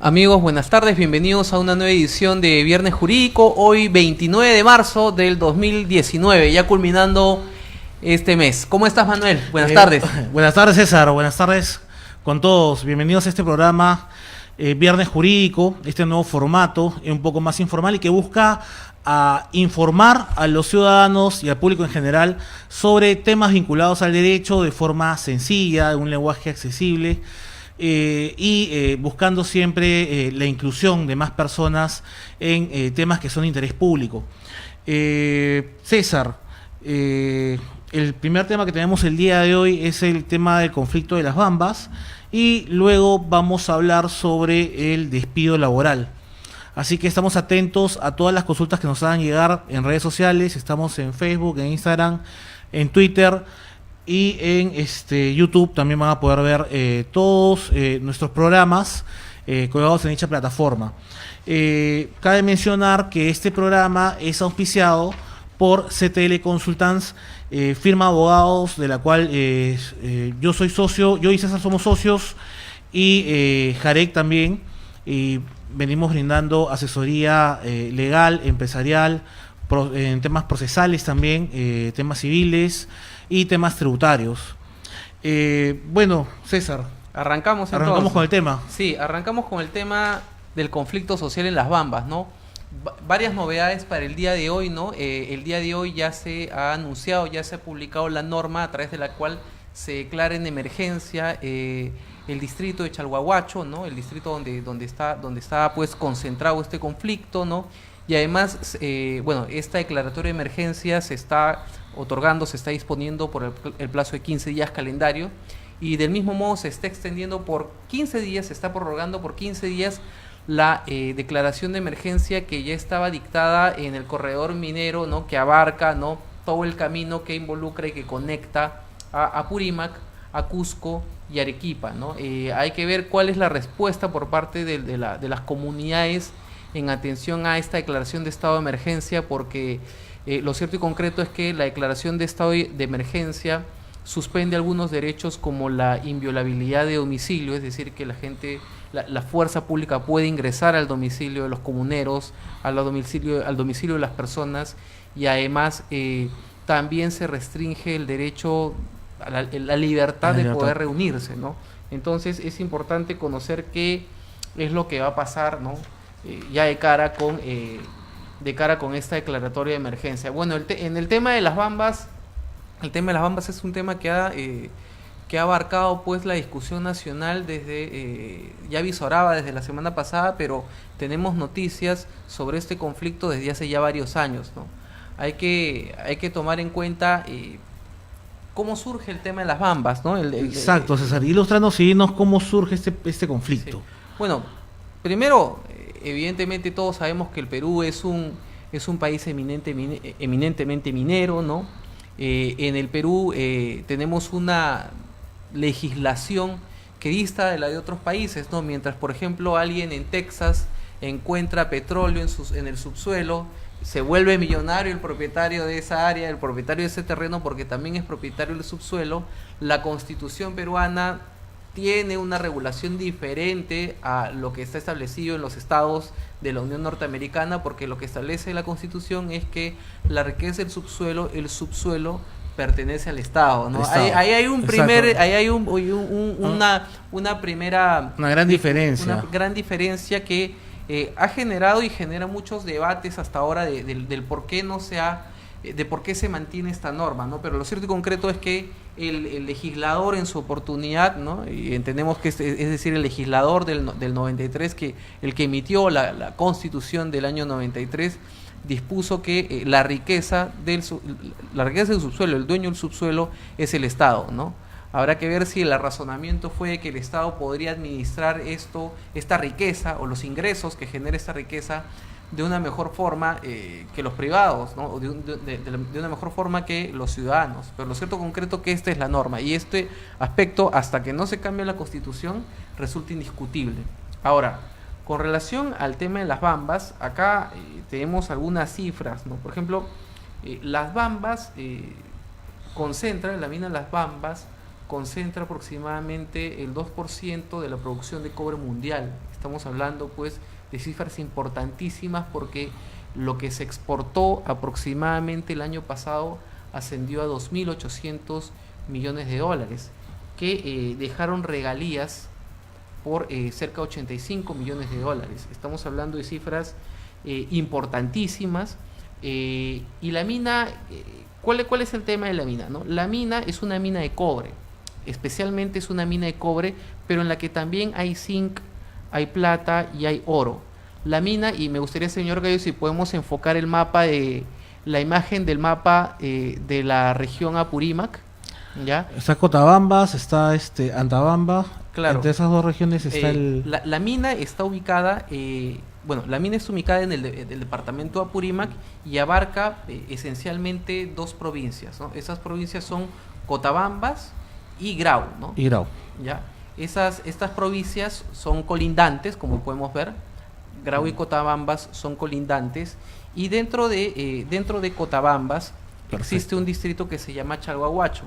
Amigos, buenas tardes, bienvenidos a una nueva edición de Viernes Jurídico, hoy 29 de marzo del 2019, ya culminando este mes. ¿Cómo estás, Manuel? Buenas tardes. Buenas tardes, César, buenas tardes con todos. Bienvenidos a este programa Viernes Jurídico, este nuevo formato, un poco más informal y que busca informar a los ciudadanos y al público en general sobre temas vinculados al derecho de forma sencilla, de un lenguaje accesible. Buscando siempre la inclusión de más personas en temas que son de interés público. César, el primer tema que tenemos el día de hoy es el tema del conflicto de las Bambas y luego vamos a hablar sobre el despido laboral. Así que estamos atentos a todas las consultas que nos hagan llegar en redes sociales. Estamos en Facebook, en Instagram, en Twitter y en YouTube. También van a poder ver todos nuestros programas colgados en dicha plataforma. Cabe mencionar que este programa es auspiciado por CTL Consultants, firma de abogados de la cual yo soy socio, yo y César somos socios, y Jarek también, y venimos brindando asesoría legal, empresarial, en temas procesales también, temas civiles y temas tributarios. Bueno, César, Arrancamos con el tema. Sí, arrancamos con el tema del conflicto social en las Bambas, ¿no? Varias novedades para el día de hoy, ¿no? El día de hoy ya se ha anunciado, ya se ha publicado la norma a través de la cual se declara en emergencia el distrito de Chalhuahuacho, ¿no? El distrito donde está pues concentrado este conflicto, ¿no? Y además, esta declaratoria de emergencia se está otorgando, se está disponiendo por el plazo de 15 días calendario, y del mismo modo se está extendiendo por 15 días, se está prorrogando por 15 días la declaración de emergencia que ya estaba dictada en el corredor minero, ¿no? Que abarca, ¿no? todo el camino que involucra y que conecta a Apurímac, a Cusco y Arequipa, ¿no? Hay que ver cuál es la respuesta por parte de las comunidades en atención a esta declaración de estado de emergencia, porque lo cierto y concreto es que la declaración de estado de emergencia suspende algunos derechos como la inviolabilidad de domicilio, es decir, que la fuerza pública puede ingresar al domicilio de los comuneros, al domicilio de las personas, y además también se restringe el derecho a la libertad de poder reunirse, ¿no? Entonces es importante conocer qué es lo que va a pasar, ¿no? Ya de cara con esta declaratoria de emergencia. Bueno, en el tema de las Bambas, es un tema que ha abarcado pues la discusión nacional ya visoraba desde la semana pasada, pero tenemos noticias sobre este conflicto desde hace ya varios años, ¿no? Hay que tomar en cuenta cómo surge el tema de las Bambas, ¿no? Exacto, César, ilústranos y dinos cómo surge este conflicto. Sí. Bueno, primero, evidentemente todos sabemos que el Perú es un país eminentemente minero, ¿no? En el Perú tenemos una legislación que dista de la de otros países, ¿no? Mientras, por ejemplo, alguien en Texas encuentra petróleo en el subsuelo, se vuelve millonario el propietario de esa área, el propietario de ese terreno, porque también es propietario del subsuelo. La Constitución peruana tiene una regulación diferente a lo que está establecido en los estados de la Unión Norteamericana, porque lo que establece la Constitución es que la riqueza del subsuelo, el subsuelo pertenece al Estado, ¿no? Ahí hay una gran diferencia que ha generado y genera muchos debates hasta ahora del por qué de por qué se mantiene esta norma, ¿no? Pero lo cierto y concreto es que el legislador en su oportunidad, ¿no? Y entendemos que es decir, el legislador del 93, el que emitió la Constitución del año 93, dispuso que la riqueza del subsuelo, el dueño del subsuelo es el Estado, ¿no? Habrá que ver si el razonamiento fue que el Estado podría administrar esta riqueza o los ingresos que genera esta riqueza de una mejor forma que los privados, ¿no? de una mejor forma que los ciudadanos. Pero lo cierto concreto que esta es la norma, y este aspecto, hasta que no se cambie la Constitución, resulta indiscutible. Ahora, con relación al tema de las Bambas, acá tenemos algunas cifras, ¿no? Por ejemplo, las Bambas la mina Las Bambas concentra aproximadamente el 2% de la producción de cobre mundial. Estamos hablando pues de cifras importantísimas porque lo que se exportó aproximadamente el año pasado ascendió a 2.800 millones de dólares, que dejaron regalías por cerca de 85 millones de dólares. Estamos hablando de cifras importantísimas. Y la mina, ¿cuál es el tema de la mina, no? La mina es una mina de cobre, especialmente es una mina de cobre, pero en la que también hay zinc, hay plata y hay oro. La mina, y me gustaría, señor Gallo, si podemos enfocar el mapa la imagen del mapa de la región Apurímac, ¿ya? Está Cotabambas, está Antabamba. Claro. Entre esas dos regiones está la mina está ubicada, la mina está ubicada en el departamento de Apurímac y abarca esencialmente dos provincias, ¿no? Esas provincias son Cotabambas y Grau, ¿no? Y Grau. ¿Ya? Estas provincias son colindantes, como podemos ver. Grau y Cotabambas son colindantes, y dentro de Cotabambas existe un distrito que se llama Chalhuahuacho.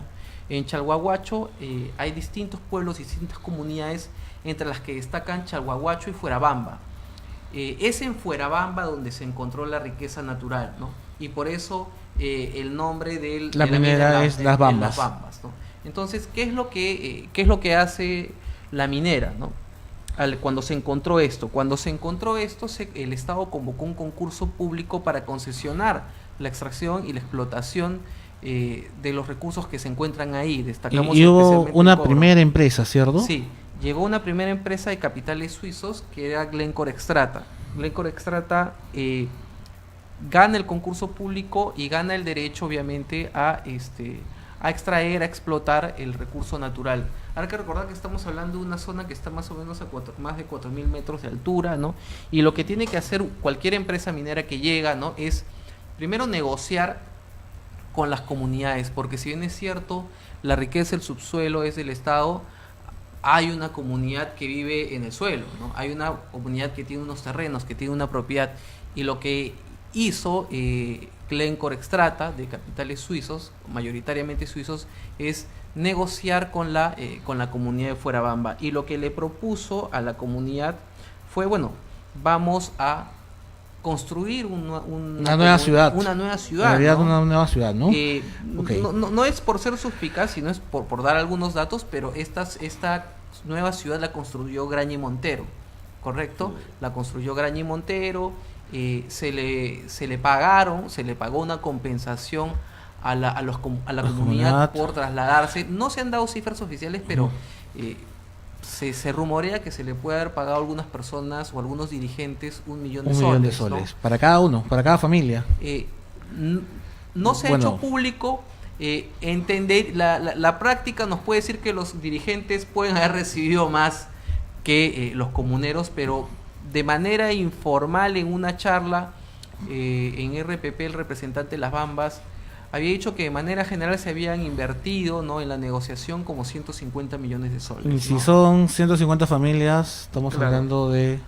En Chalhuahuacho hay distintos pueblos y distintas comunidades, entre las que destacan Chalhuahuacho y Fuerabamba. Es en Fuerabamba donde se encontró la riqueza natural, ¿no? Y por eso el nombre de la minera es Las Bambas. ¿No? Entonces, ¿qué es lo que hace la minera, ¿no? Cuando se encontró esto, el Estado convocó un concurso público para concesionar la extracción y la explotación de los recursos que se encuentran ahí. Destacamos y hubo especialmente una primera empresa, ¿cierto? Sí, llegó una primera empresa de capitales suizos que era Glencore Xstrata. Glencore Xstrata gana el concurso público y gana el derecho, obviamente, a extraer, a explotar el recurso natural. Hay que recordar que estamos hablando de una zona que está más o menos a más de 4.000 metros de altura, ¿no? Y lo que tiene que hacer cualquier empresa minera que llega, ¿no?, es primero negociar con las comunidades, porque si bien es cierto, la riqueza del subsuelo es del Estado, hay una comunidad que vive en el suelo, ¿no? Hay una comunidad que tiene unos terrenos, que tiene una propiedad, y lo que hizo Glencore Xstrata, de capitales suizos, mayoritariamente suizos, es negociar con la comunidad de Fuerabamba, y lo que le propuso a la comunidad fue, bueno, vamos a construir una nueva ciudad. Una nueva ciudad, ¿no? Okay. No es por ser suspicaz, sino es por dar algunos datos, pero esta nueva ciudad la construyó Graña y Montero, ¿correcto? La construyó Graña y Montero. Se le pagó una compensación a la comunidad por trasladarse. No se han dado cifras oficiales, pero se rumorea que se le puede haber pagado a algunas personas o a algunos dirigentes $1 millón de soles, ¿no? Para cada uno, para cada familia. No se ha hecho público. Entender la práctica nos puede decir que los dirigentes pueden haber recibido más que los comuneros, pero de manera informal, en una charla en RPP, el representante de Las Bambas había dicho que de manera general se habían invertido, ¿no?, en la negociación como 150 millones de soles. Y si son 150 familias, estamos hablando de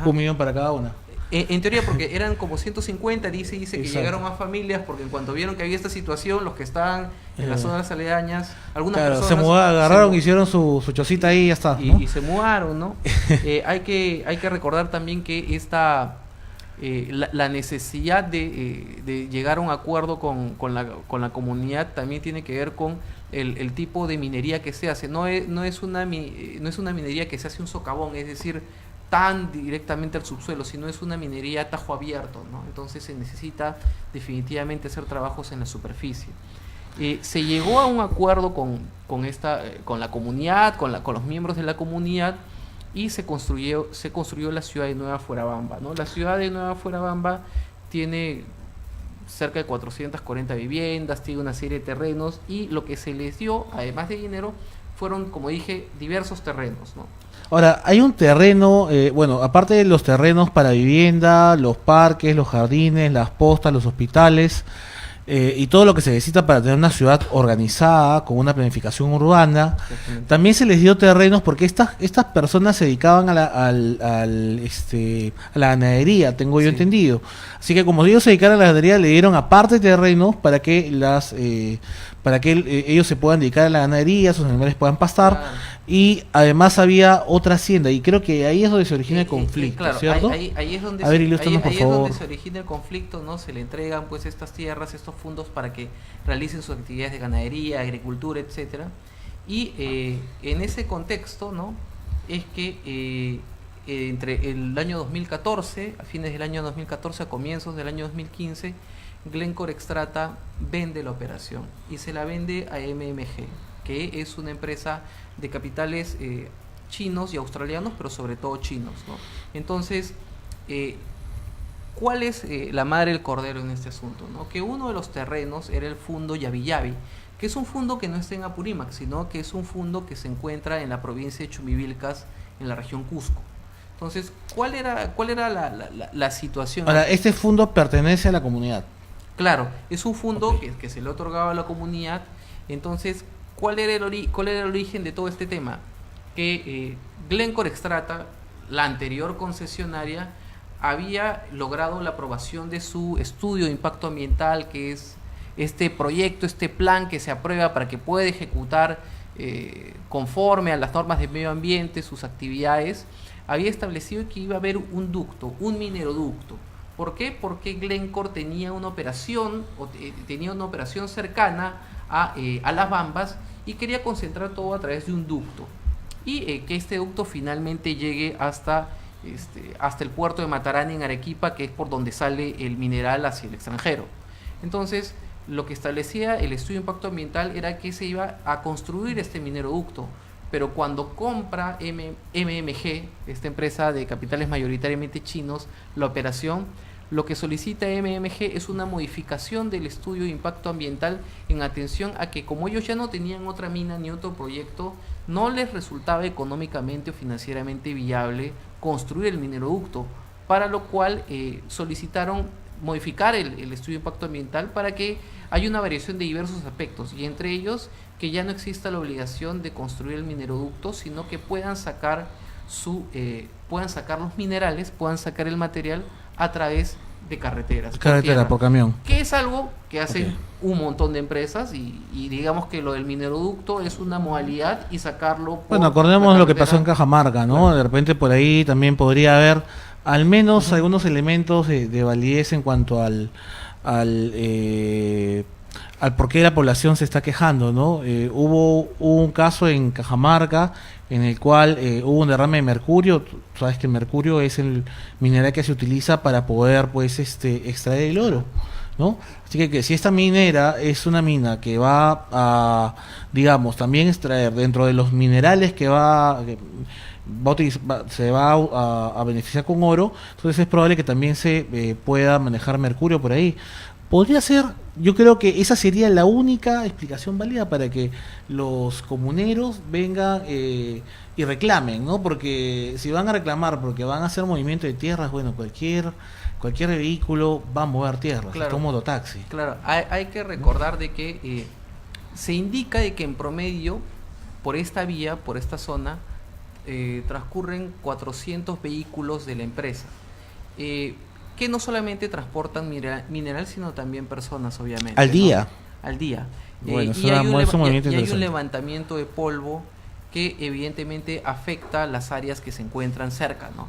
$1 millón para cada una. En teoría, porque eran como 150, dice que llegaron más familias, porque en cuanto vieron que había esta situación, los que estaban en las zonas aledañas, algunas personas se mudaron, agarraron, hicieron su chocita ahí y ya está, ¿no? Y se mudaron, ¿no? Hay que recordar también que la necesidad de llegar a un acuerdo con la comunidad también tiene que ver con el tipo de minería que se hace. No es una minería que se hace un socavón, es decir, tan directamente al subsuelo, sino es una minería a tajo abierto, ¿no? Entonces se necesita definitivamente hacer trabajos en la superficie. Se llegó a un acuerdo con la comunidad, con los miembros de la comunidad, y se construyó la ciudad de Nueva Fuerabamba, ¿no? La ciudad de Nueva Fuerabamba tiene cerca de 440 viviendas, tiene una serie de terrenos, y lo que se les dio, además de dinero, fueron, como dije, diversos terrenos, ¿no? Ahora, hay un terreno, aparte de los terrenos para vivienda, los parques, los jardines, las postas, los hospitales, y todo lo que se necesita para tener una ciudad organizada, con una planificación urbana, también se les dio terrenos porque estas personas se dedicaban a la ganadería, tengo yo entendido. Así que como ellos se dedicaron a la ganadería, le dieron aparte terrenos para que para que ellos se puedan dedicar a la ganadería, sus animales puedan pastar. Claro. Y además había otra hacienda, y creo que ahí es donde se origina el conflicto, claro, ¿cierto? ahí es donde A ver, ilústranos, por ahí es favor. donde se origina el conflicto, ¿no? Se le entregan pues estas tierras, estos fondos para que realicen sus actividades de ganadería, agricultura, etcétera. Y en ese contexto, ¿no? Es que entre el año 2014, a fines del año 2014, a comienzos del año 2015, Glencore Xstrata vende la operación y se la vende a MMG, que es una empresa de capitales chinos y australianos, pero sobre todo chinos, ¿no? Entonces, ¿cuál es la madre del cordero en este asunto, ¿no? Que uno de los terrenos era el fundo Yavi Yavi, que es un fundo que no está en Apurímac, sino que es un fundo que se encuentra en la provincia de Chumivilcas, en la región Cusco. Entonces, ¿cuál era la situación? Ahora, este fondo pertenece a la comunidad. Claro, es un fondo Okay. que se le otorgaba a la comunidad. Entonces, ¿cuál era el origen de todo este tema? Que Glencore Xstrata, la anterior concesionaria, había logrado la aprobación de su estudio de impacto ambiental, que es este proyecto, este plan que se aprueba para que pueda ejecutar conforme a las normas de medio ambiente sus actividades. Había establecido que iba a haber un ducto, un mineroducto. ¿Por qué? Porque Glencore tenía una operación cercana a Las Bambas y quería concentrar todo a través de un ducto. Y que este ducto finalmente llegue hasta el puerto de Matarani en Arequipa, que es por donde sale el mineral hacia el extranjero. Entonces, lo que establecía el estudio de impacto ambiental era que se iba a construir este mineroducto. Pero cuando compra MMG, esta empresa de capitales mayoritariamente chinos, la operación, lo que solicita MMG es una modificación del estudio de impacto ambiental en atención a que, como ellos ya no tenían otra mina ni otro proyecto, no les resultaba económicamente o financieramente viable construir el mineroducto, para lo cual solicitaron modificar el estudio de impacto ambiental para que haya una variación de diversos aspectos, y entre ellos que ya no exista la obligación de construir el mineroducto, sino que puedan sacar los minerales, puedan sacar el material a través de carreteras. Carretera, por camión. Que es algo que hacen Okay. un montón de empresas, y digamos que lo del mineroducto es una modalidad y sacarlo por Bueno, acordemos lo que carretera. pasó en Cajamarca, ¿no? Claro. De repente por ahí también podría haber al menos algunos elementos de validez en cuanto al por qué la población se está quejando, ¿no? Hubo un caso en Cajamarca en el cual hubo un derrame de mercurio. Tú sabes que el mercurio es el mineral que se utiliza para poder, pues, extraer el oro, ¿no? Así que si esta minera es una mina que va a, digamos, también extraer dentro de los minerales que se va a beneficiar con oro, entonces es probable que también se pueda manejar mercurio por ahí. Podría ser, yo creo que esa sería la única explicación válida para que los comuneros vengan y reclamen, ¿no? Porque si van a reclamar porque van a hacer movimiento de tierras, bueno, cualquier vehículo va a mover tierras, Claro. como mototaxi. Claro, hay que recordar de que se indica de que en promedio por esta vía, por esta zona, transcurren 400 vehículos de la empresa, que no solamente transportan mineral, sino también personas, obviamente. Al ¿no? día. Al día. Bueno, Y hay un movimiento y hay un interesante. levantamiento de polvo que evidentemente afecta las áreas que se encuentran cerca, ¿no?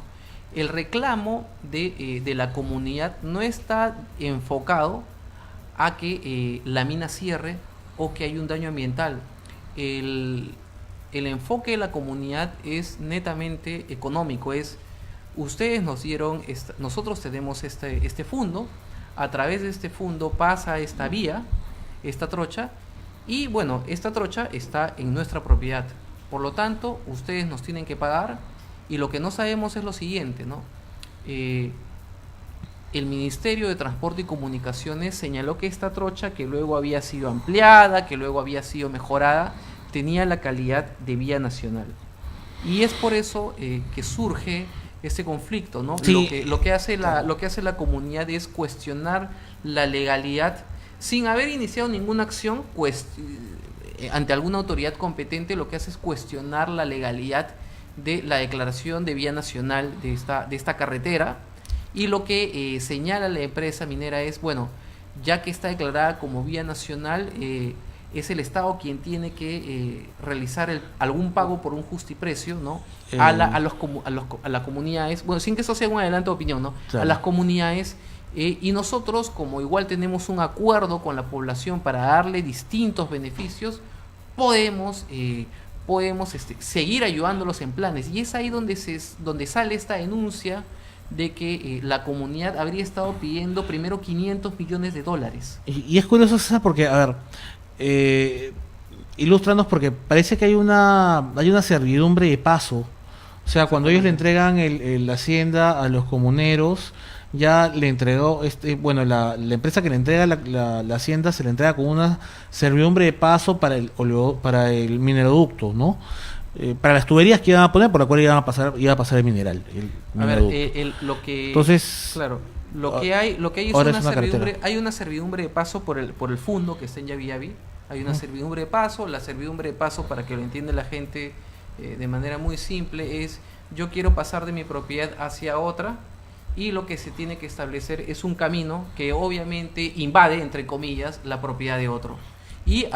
El reclamo de la comunidad no está enfocado a que la mina cierre o que hay un daño ambiental. El enfoque de la comunidad es netamente económico, ustedes nos dieron, nosotros tenemos este fondo, a través de este fondo pasa esta vía, esta trocha, y bueno, esta trocha está en nuestra propiedad, por lo tanto, ustedes nos tienen que pagar, y lo que no sabemos es lo siguiente, ¿no? El Ministerio de Transporte y Comunicaciones señaló que esta trocha, que luego había sido ampliada, que luego había sido mejorada, tenía la calidad de vía nacional. Y es por eso que surge este conflicto, ¿no? Sí. Lo que hace la comunidad es cuestionar la legalidad sin haber iniciado ninguna acción ante alguna autoridad competente. Lo que hace es cuestionar la legalidad de la declaración de vía nacional de esta carretera, y lo que señala la empresa minera es, bueno, ya que está declarada como vía nacional, es el Estado quien tiene que realizar algún pago por un justiprecio, ¿no? A las comunidades, bueno, sin que eso sea un adelanto de opinión, ¿no? Claro. A las comunidades, y nosotros, como igual tenemos un acuerdo con la población para darle distintos beneficios, podemos seguir ayudándolos en planes. Y es ahí donde sale esta denuncia de que la comunidad habría estado pidiendo primero $500 millones. Y es curioso, César, porque, a ver, ilústranos, porque parece que hay una servidumbre de paso. O sea, cuando ellos le entregan la hacienda a los comuneros, ya le entregó, la empresa que le entrega la hacienda se le entrega con una servidumbre de paso para el mineroducto, ¿no? Para las tuberías que iban a poner, por la cual iba a pasar el mineral. Entonces, claro, lo que hay es una servidumbre de paso por el fondo que está en Yavi. Hay una servidumbre de paso. La servidumbre de paso, para que lo entienda la gente de manera muy simple, es: yo quiero pasar de mi propiedad hacia otra, y lo que se tiene que establecer es un camino que obviamente invade, entre comillas, la propiedad de otro. Y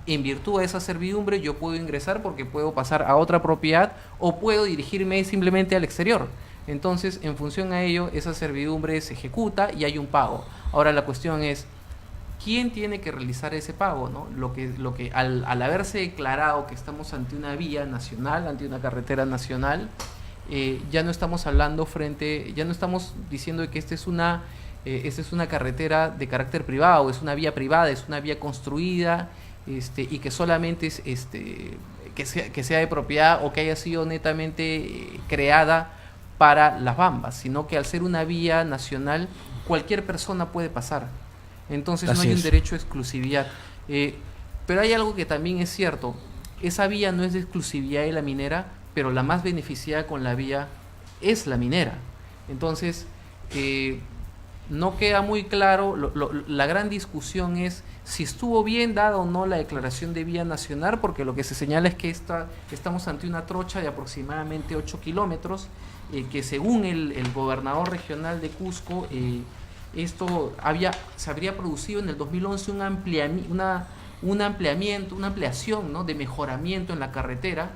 en virtud de esa servidumbre yo puedo ingresar, porque puedo pasar a otra propiedad o puedo dirigirme simplemente al exterior. Entonces, en función a ello, esa servidumbre se ejecuta y hay un pago. Ahora la cuestión es: ¿quién tiene que realizar ese pago, ¿no? Lo que al haberse declarado que estamos ante una vía nacional, ante una carretera nacional, ya no estamos ya no estamos diciendo que esta es una carretera de carácter privado, es una vía privada, es una vía construida, y que solamente es que sea de propiedad o que haya sido netamente creada para las Bambas, sino que al ser una vía nacional, cualquier persona puede pasar. Entonces no hay un derecho a exclusividad. Pero hay algo que también es cierto: esa vía no es de exclusividad de la minera, pero la más beneficiada con la vía es la minera. Entonces, no queda muy claro, la gran discusión es si estuvo bien dada o no la declaración de vía nacional, porque lo que se señala es que estamos ante una trocha de aproximadamente 8 kilómetros, que según el gobernador regional de Cusco, se habría producido en el 2011 una ampliación, ¿no?, de mejoramiento en la carretera.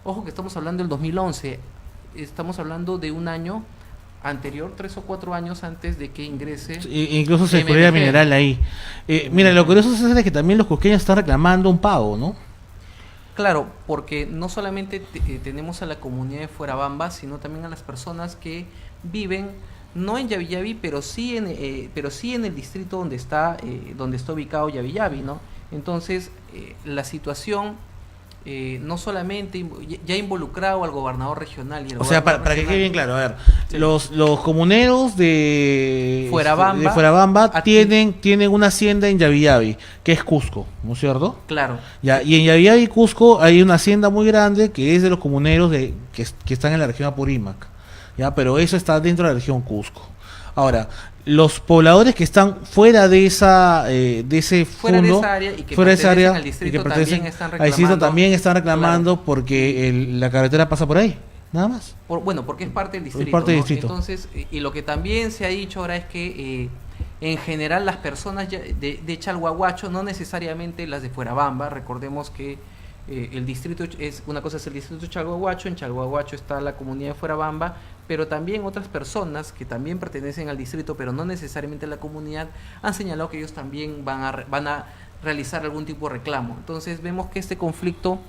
Ojo que estamos hablando del 2011, estamos hablando de un año anterior, 3 o 4 años antes de que ingrese. Incluso se descubrió mineral ahí. Mira, lo curioso es que también los cusqueños están reclamando un pago, ¿no? Claro, porque no solamente tenemos a la comunidad de Fuerabamba, sino también a las personas que viven no en Yavi, pero sí en el distrito donde está ubicado Yavi, ¿no? Entonces, la situación no solamente ya ha involucrado al gobernador regional. O sea, para que quede bien claro, a ver, sí, los comuneros de Fuerabamba tienen una hacienda en Yavi, que es Cusco, ¿no es cierto? Claro. Ya, y en Yavi y Cusco hay una hacienda muy grande que es de los comuneros que están en la región Apurímac, ya, pero eso está dentro de la región Cusco. Ahora, los pobladores que están fuera de ese fuera fondo, de esa área y que pertenecen al distrito también están reclamando, claro, porque la carretera pasa por ahí, nada más. Porque es parte del distrito. Entonces, y lo que también se ha dicho ahora es que en general las personas de Chalhuahuacho, no necesariamente las de Fuerabamba, recordemos que el distrito una cosa es el distrito de Chalhuahuacho, en Chalhuahuacho está la comunidad de Fuerabamba, pero también otras personas que también pertenecen al distrito, pero no necesariamente a la comunidad, han señalado que ellos también van a realizar algún tipo de reclamo. Entonces vemos que este conflicto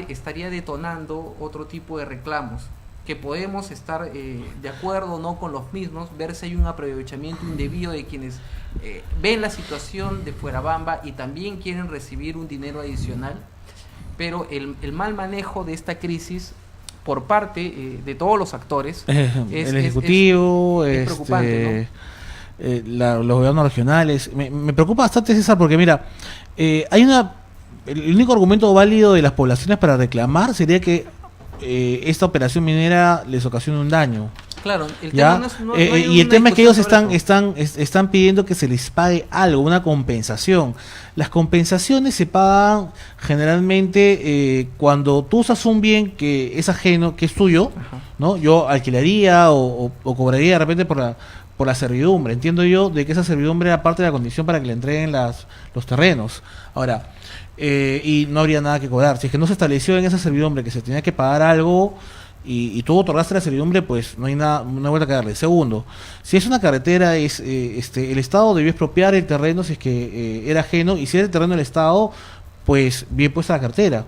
estaría detonando otro tipo de reclamos, que podemos estar de acuerdo o no con los mismos, ver si hay un aprovechamiento indebido de quienes ven la situación de Fuerabamba y también quieren recibir un dinero adicional, pero el mal manejo de esta crisis por parte de todos los actores el Ejecutivo, es preocupante, ¿no? Los gobiernos regionales. Me preocupa bastante, César, porque mira, el único argumento válido de las poblaciones para reclamar sería que esta operación minera les ocasiona un daño. Claro, el tema y el tema es que ellos están pidiendo que se les pague algo, una compensación. Las compensaciones se pagan generalmente cuando tú usas un bien que es ajeno, que es tuyo, ajá, ¿no? Yo alquilaría o cobraría de repente por por la servidumbre. Entiendo yo de que esa servidumbre era parte de la condición para que le entreguen los terrenos. Ahora, y no habría nada que cobrar. Si es que no se estableció en esa servidumbre que se tenía que pagar algo y tú otorgaste la servidumbre, pues no hay nada, no hay vuelta que darle. Segundo, si es una carretera, el Estado debió expropiar el terreno si es que era ajeno, y si era el terreno del Estado, pues bien puesta la cartera.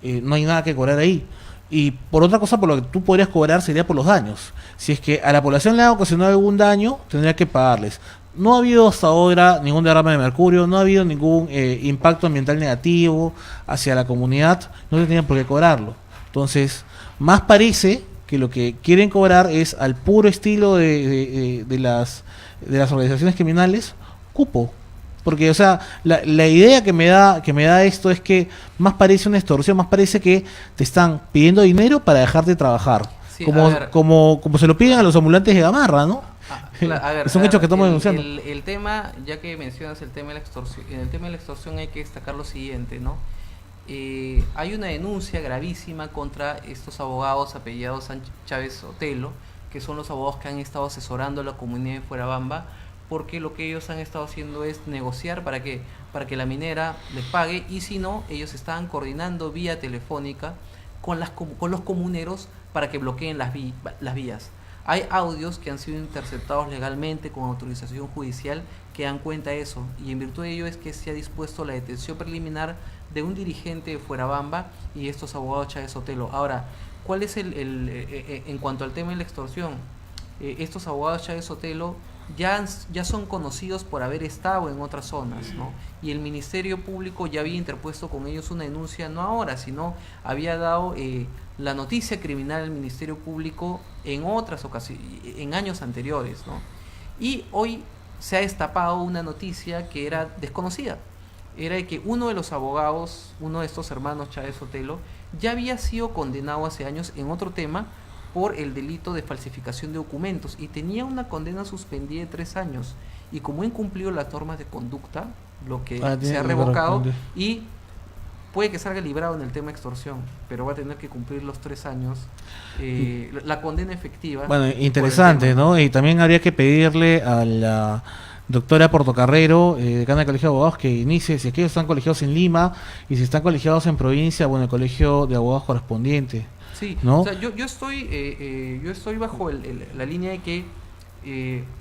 No hay nada que cobrar ahí. Y por otra cosa, por lo que tú podrías cobrar sería por los daños. Si es que a la población le ha ocasionado algún daño, tendría que pagarles. No ha habido hasta ahora ningún derrame de mercurio, no ha habido ningún impacto ambiental negativo hacia la comunidad, no tendrían por qué cobrarlo. Entonces, más parece que lo que quieren cobrar es al puro estilo de las organizaciones criminales, cupo. Porque, o sea, la idea que me da esto es que más parece una extorsión, más parece que te están pidiendo dinero para dejar de trabajar. Sí, como se lo piden a los ambulantes de Gamarra, ¿no? Son hechos que estamos denunciando. El tema, ya que mencionas el tema de la extorsión, en el tema de la extorsión hay que destacar lo siguiente, ¿no? Hay una denuncia gravísima contra estos abogados apellidados Chávez Sotelo, que son los abogados que han estado asesorando a la comunidad de Fuerabamba, porque lo que ellos han estado haciendo es negociar para que la minera les pague, y si no, ellos estaban coordinando vía telefónica con los comuneros para que bloqueen las vías. Hay audios que han sido interceptados legalmente con autorización judicial que dan cuenta de eso, y en virtud de ello es que se ha dispuesto la detención preliminar de un dirigente de Fuerabamba y estos abogados Chávez Sotelo. Ahora, ¿cuál es en cuanto al tema de la extorsión? Estos abogados Chávez Sotelo ya son conocidos por haber estado en otras zonas, ¿no? Y el Ministerio Público ya había interpuesto con ellos una denuncia, no ahora, sino había dado la noticia criminal al Ministerio Público en otras ocasiones, en años anteriores, ¿no? Y hoy se ha destapado una noticia que era desconocida. Era de que uno de los abogados, uno de estos hermanos Chávez Sotelo, ya había sido condenado hace años en otro tema por el delito de falsificación de documentos y tenía una condena suspendida de 3 años, y como ha incumplido las normas de conducta, lo que se ha revocado, y puede que salga librado en el tema extorsión, pero va a tener que cumplir los 3 años, la condena efectiva. Bueno, interesante, ¿no? Y también habría que pedirle a la doctora Portocarrero, decana del Colegio de Abogados, que inicie, si es que ellos están colegiados en Lima y si están colegiados en provincia, bueno, el colegio de abogados correspondiente. Sí, ¿no? O sea, yo estoy bajo la línea de que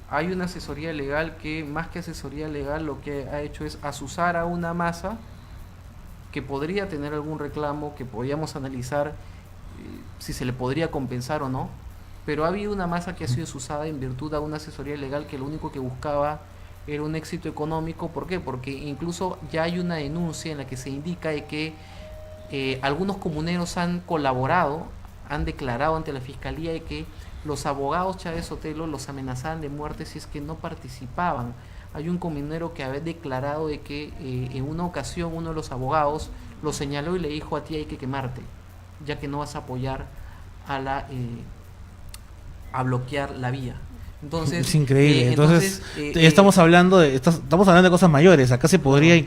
hay una asesoría legal que, más que asesoría legal, lo que ha hecho es azuzar a una masa que podría tener algún reclamo, que podríamos analizar si se le podría compensar o no, pero ha habido una masa que ha sido azuzada en virtud de una asesoría legal que lo único que buscaba era un éxito económico. ¿Por qué? Porque incluso ya hay una denuncia en la que se indica de que algunos comuneros han colaborado, han declarado ante la fiscalía de que los abogados Chávez Sotelo los amenazaban de muerte si es que no participaban. Hay un comunero que había declarado de que en una ocasión uno de los abogados lo señaló y le dijo: a ti hay que quemarte, ya que no vas a apoyar a bloquear la vía. Entonces, es increíble. Entonces estamos hablando de cosas mayores. Acá se podría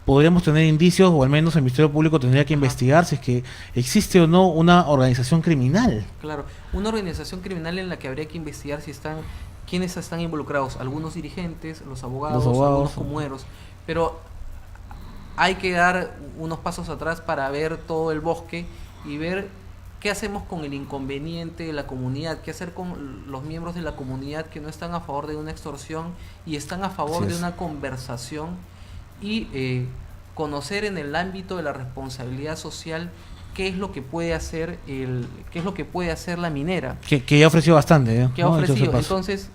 podríamos tener indicios, o al menos el Ministerio Público tendría que investigar si es que existe o no una organización criminal. Claro, una organización criminal en la que habría que investigar quiénes están involucrados, algunos dirigentes, los abogados, algunos comuneros, pero hay que dar unos pasos atrás para ver todo el bosque y ver qué hacemos con el inconveniente de la comunidad, qué hacer con los miembros de la comunidad que no están a favor de una extorsión y están a favor de una conversación, y conocer en el ámbito de la responsabilidad social qué es lo que puede hacer la minera, que ya ofreció bastante, que ha ofrecido. Entonces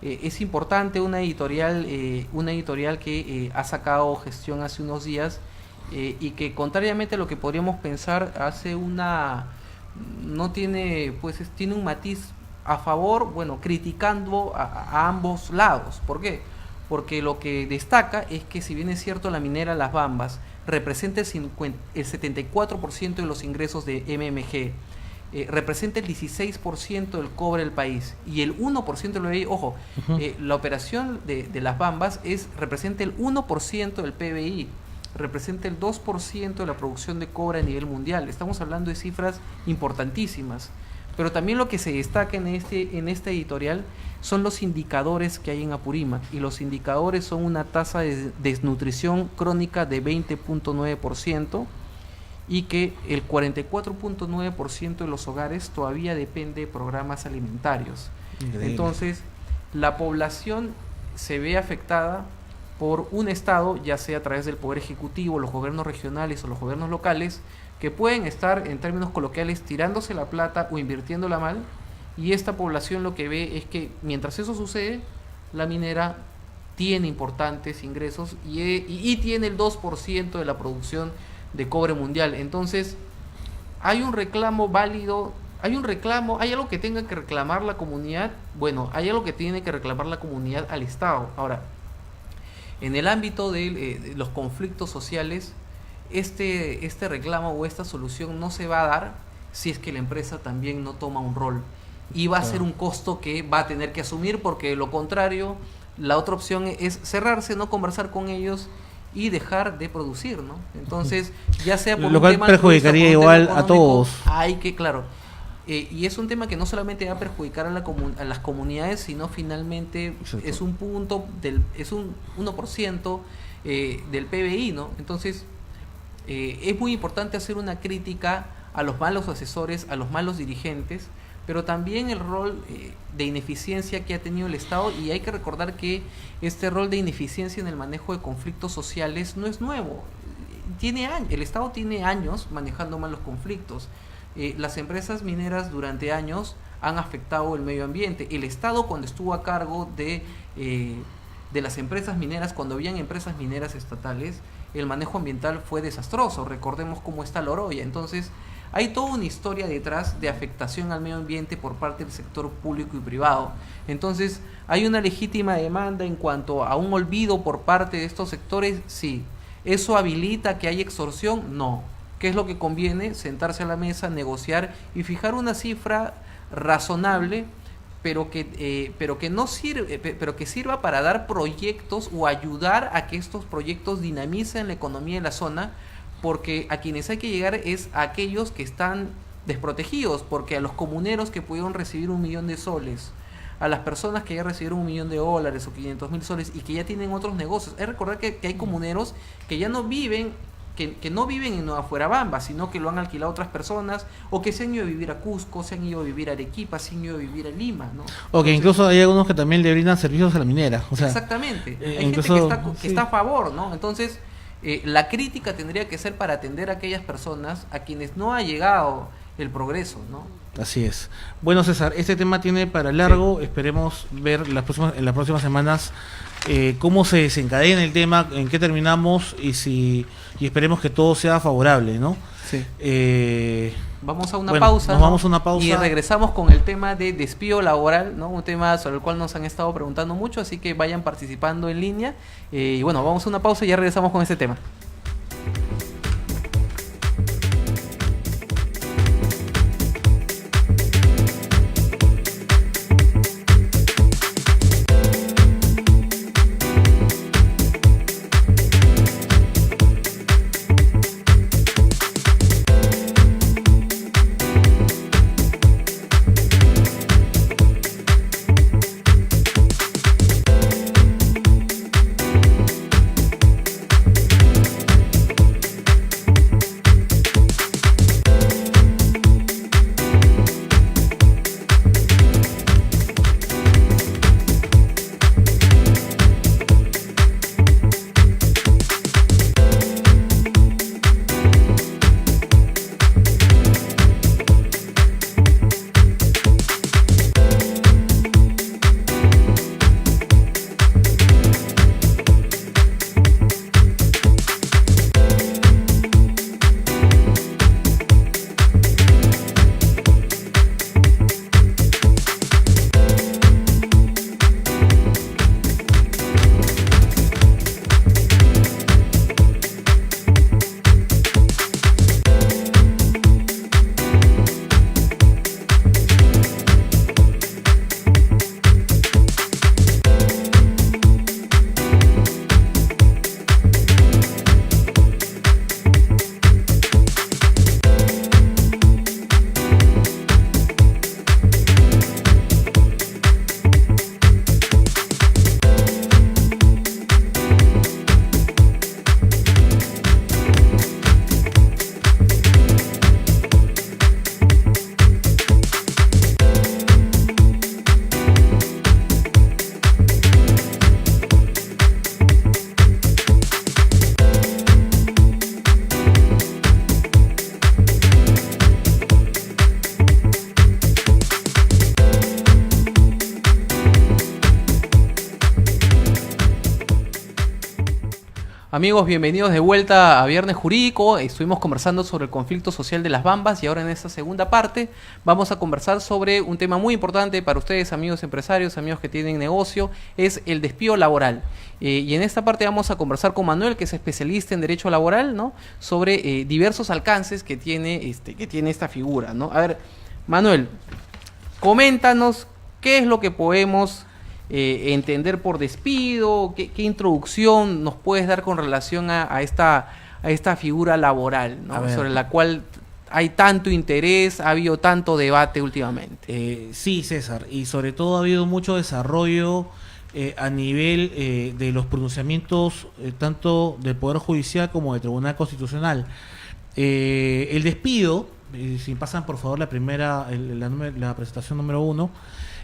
es importante una editorial que ha sacado Gestión hace unos días, y que, contrariamente a lo que podríamos pensar, tiene un matiz a favor, criticando a ambos lados. ¿Por qué? Porque lo que destaca es que, si bien es cierto, la minera Las Bambas representa el 74% de los ingresos de MMG, representa el 16% del cobre del país, y el 1% del PBI, ojo, la operación de Las Bambas representa el 1% del PBI, representa el 2% de la producción de cobre a nivel mundial. Estamos hablando de cifras importantísimas, Pero también lo que se destaca en este editorial son los indicadores que hay en Apurímac, y los indicadores son una tasa de desnutrición crónica de 20.9%, y que el 44.9% de los hogares todavía depende de programas alimentarios. Increíble. Entonces, la población se ve afectada por un Estado, ya sea a través del Poder Ejecutivo, los gobiernos regionales o los gobiernos locales, que pueden estar, en términos coloquiales, tirándose la plata o invirtiéndola mal, y esta población lo que ve es que mientras eso sucede, la minera tiene importantes ingresos y tiene el 2% de la producción de cobre mundial. Entonces, hay un reclamo válido, hay algo que tenga que reclamar la comunidad. Bueno, hay algo que tiene que reclamar la comunidad al Estado. Ahora, en el ámbito de los conflictos sociales, este reclamo o esta solución no se va a dar si es que la empresa también no toma un rol, y va a ser un costo que va a tener que asumir, porque de lo contrario, la otra opción es cerrarse, no conversar con ellos y dejar de producir, ¿no? Entonces, ya sea por lo cual perjudicaría igual a todos. Hay que, claro, y es un tema que no solamente va a perjudicar a las comunidades, sino finalmente es un punto es un 1% del PBI, ¿no? Entonces, es muy importante hacer una crítica a los malos asesores, a los malos dirigentes, pero también el rol de ineficiencia que ha tenido el Estado, y hay que recordar que este rol de ineficiencia en el manejo de conflictos sociales no es nuevo. El Estado tiene años manejando mal los conflictos. Las empresas mineras durante años han afectado el medio ambiente. El Estado, cuando estuvo a cargo de las empresas mineras, cuando habían empresas mineras estatales, el manejo ambiental fue desastroso. Recordemos cómo está Loroya. Entonces, hay toda una historia detrás de afectación al medio ambiente por parte del sector público y privado. Entonces, ¿hay una legítima demanda en cuanto a un olvido por parte de estos sectores? Sí. ¿Eso habilita que haya extorsión? No. ¿Qué es lo que conviene? Sentarse a la mesa, negociar y fijar una cifra razonable, pero que sirva para dar proyectos o ayudar a que estos proyectos dinamicen la economía de la zona, porque a quienes hay que llegar es a aquellos que están desprotegidos, porque a los comuneros que pudieron recibir 1 millón de soles, a las personas que ya recibieron $1 millón o 500.000 soles y que ya tienen otros negocios. Hay que recordar que hay comuneros que ya no viven, que no viven en Nueva Fuerabamba, sino que lo han alquilado a otras personas, o que se han ido a vivir a Cusco, se han ido a vivir a Arequipa, se han ido a vivir a Lima, ¿no? O que incluso hay algunos que también le brindan servicios a la minera. O sea, exactamente. Hay gente que está a favor, ¿no? Entonces, la crítica tendría que ser para atender a aquellas personas a quienes no ha llegado el progreso, ¿no? Así es. Bueno, César, este tema tiene para largo. Sí. Esperemos ver en las próximas semanas cómo se desencadena el tema, en qué terminamos y esperemos que todo sea favorable, ¿no? Sí. Vamos a una pausa. Nos vamos a una pausa y regresamos con el tema de despido laboral, ¿no? Un tema sobre el cual nos han estado preguntando mucho, así que vayan participando en línea. Y bueno, vamos a una pausa y ya regresamos con este tema. Amigos, bienvenidos de vuelta a Viernes Jurídico. Estuvimos conversando sobre el conflicto social de las Bambas y ahora en esta segunda parte vamos a conversar sobre un tema muy importante para ustedes, amigos empresarios, amigos que tienen negocio, es el despido laboral. Y en esta parte vamos a conversar con Manuel, que es especialista en derecho laboral, ¿no? Sobre diversos alcances que tiene esta figura, ¿no? A ver, Manuel, coméntanos qué es lo que podemos entender por despido, qué introducción nos puedes dar con relación a esta figura laboral, ¿no? Sobre la cual hay tanto interés, ha habido tanto debate últimamente. Sí, César, y sobre todo ha habido mucho desarrollo a nivel de los pronunciamientos tanto del Poder Judicial como del Tribunal Constitucional. El despido, si pasan por favor la presentación número 1,